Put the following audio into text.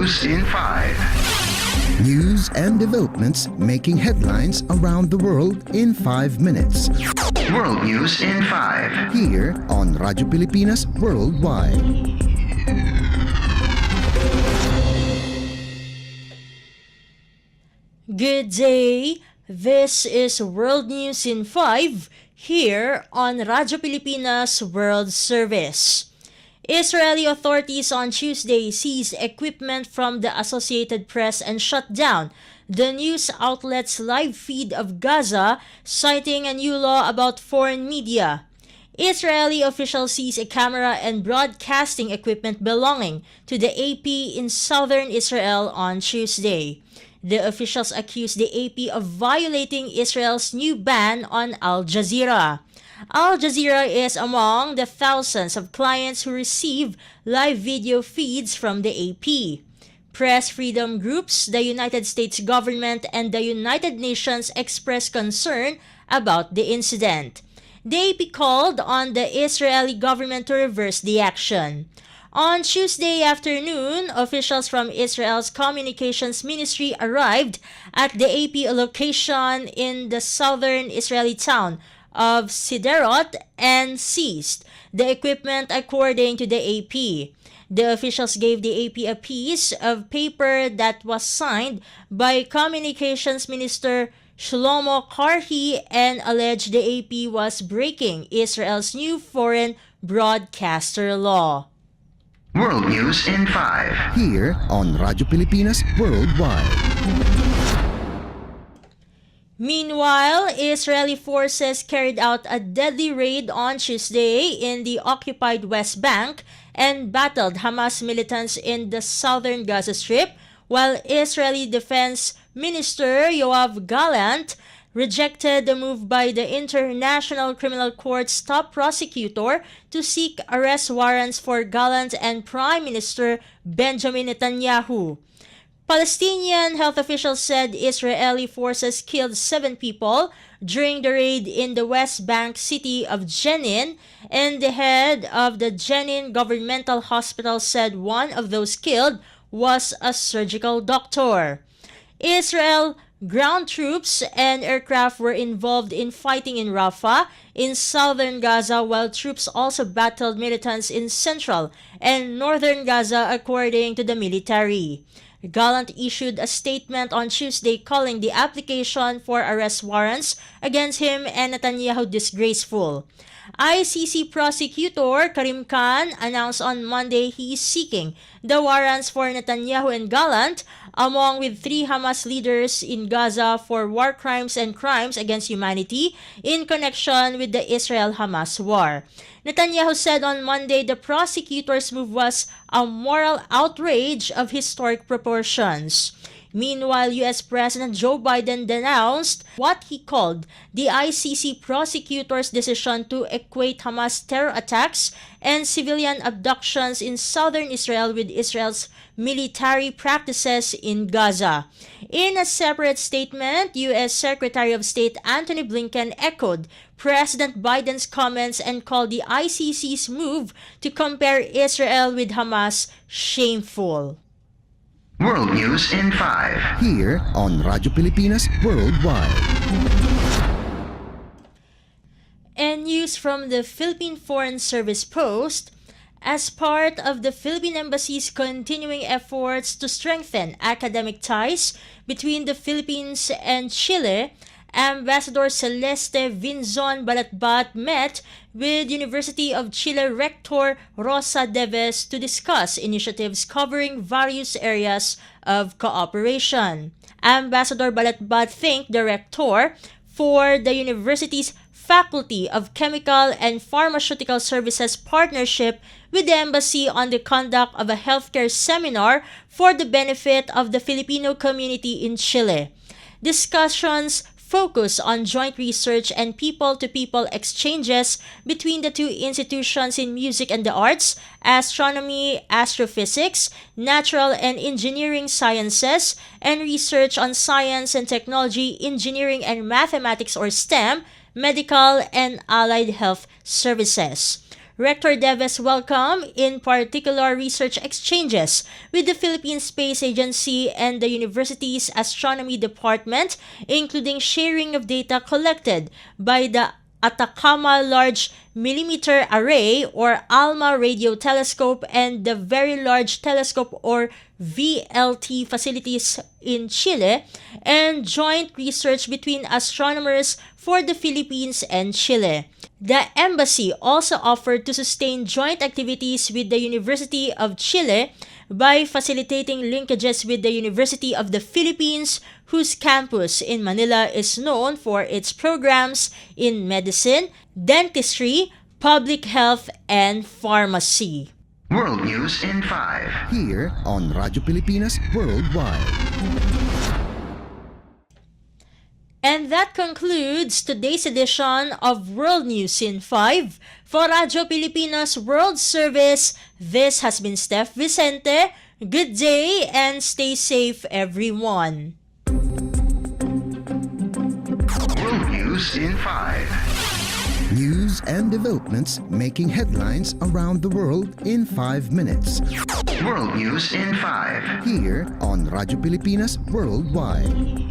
News in 5. News and developments making headlines around the world in 5 minutes. World News in 5. Here on Radyo Pilipinas Worldwide. Good day. This is World News in 5 here on Radyo Pilipinas World Service. Israeli authorities on Tuesday seized equipment from the Associated Press and shut down the news outlet's live feed of Gaza, citing a new law about foreign media. Israeli officials seized a camera and broadcasting equipment belonging to the AP in southern Israel on Tuesday. The officials accused the AP of violating Israel's new ban on Al Jazeera. Al Jazeera is among the thousands of clients who receive live video feeds from the AP. Press freedom groups, the United States government, and the United Nations expressed concern about the incident. The AP called on the Israeli government to reverse the action. On Tuesday afternoon, officials from Israel's communications ministry arrived at the AP location in the southern Israeli town of Sderot and seized the equipment according to the AP. The officials gave the AP a piece of paper that was signed by Communications Minister Shlomo Karhi and alleged the AP was breaking Israel's new foreign broadcaster law. World News in 5. Here on Radyo Pilipinas Worldwide. Meanwhile, Israeli forces carried out a deadly raid on Tuesday in the occupied West Bank and battled Hamas militants in the southern Gaza Strip, while Israeli Defense Minister Yoav Gallant rejected the move by the International Criminal Court's top prosecutor to seek arrest warrants for Gallant and Prime Minister Benjamin Netanyahu. Palestinian health officials said Israeli forces killed 7 people during the raid in the West Bank city of Jenin, and the head of the Jenin governmental hospital said one of those killed was a surgical doctor. Israel ground troops and aircraft were involved in fighting in Rafah in southern Gaza, while troops also battled militants in central and northern Gaza, according to the military. Gallant issued a statement on Tuesday calling the application for arrest warrants against him and Netanyahu disgraceful. ICC prosecutor Karim Khan announced on Monday he is seeking the warrants for Netanyahu and Gallant, along with 3 Hamas leaders in Gaza, for war crimes and crimes against humanity in connection with the Israel-Hamas war. Netanyahu said on Monday the prosecutor's move was a moral outrage of historic proportions. Meanwhile, U.S. President Joe Biden denounced what he called the ICC prosecutor's decision to equate Hamas terror attacks and civilian abductions in southern Israel with Israel's military practices in Gaza. In a separate statement, U.S. Secretary of State Antony Blinken echoed President Biden's comments and called the ICC's move to compare Israel with Hamas shameful. World News in 5. Here on Radyo Pilipinas Worldwide. And news from the Philippine Foreign Service Post, as part of the Philippine Embassy's continuing efforts to strengthen academic ties between the Philippines and Chile, Ambassador Celeste Vinzon Balatbat met with University of Chile Rector Rosa Deves to discuss initiatives covering various areas of cooperation. Ambassador Balatbat thanked the Rector for the university's Faculty of Chemical and Pharmaceutical Services partnership with the Embassy on the conduct of a healthcare seminar for the benefit of the Filipino community in Chile. Discussions focus on joint research and people-to-people exchanges between the two institutions in music and the arts, astronomy, astrophysics, natural and engineering sciences, and research on science and technology, engineering and mathematics or STEM, medical and allied health services. Rector Deves welcomed, in particular, research exchanges with the Philippine Space Agency and the university's astronomy department, including sharing of data collected by the Atacama Large Millimeter Array or ALMA radio telescope and the Very Large Telescope or VLT facilities in Chile, and joint research between astronomers for the Philippines and Chile. The embassy also offered to sustain joint activities with the University of Chile by facilitating linkages with the University of the Philippines, whose campus in Manila is known for its programs in medicine, dentistry, public health, and pharmacy. World News in 5. Here on Radyo Pilipinas Worldwide. And that concludes today's edition of World News in 5. For Radyo Pilipinas World Service, this has been Steph Vicente. Good day and stay safe, everyone. World News in 5. News and developments making headlines around the world in 5 minutes. World News in 5. Here on Radyo Pilipinas Worldwide.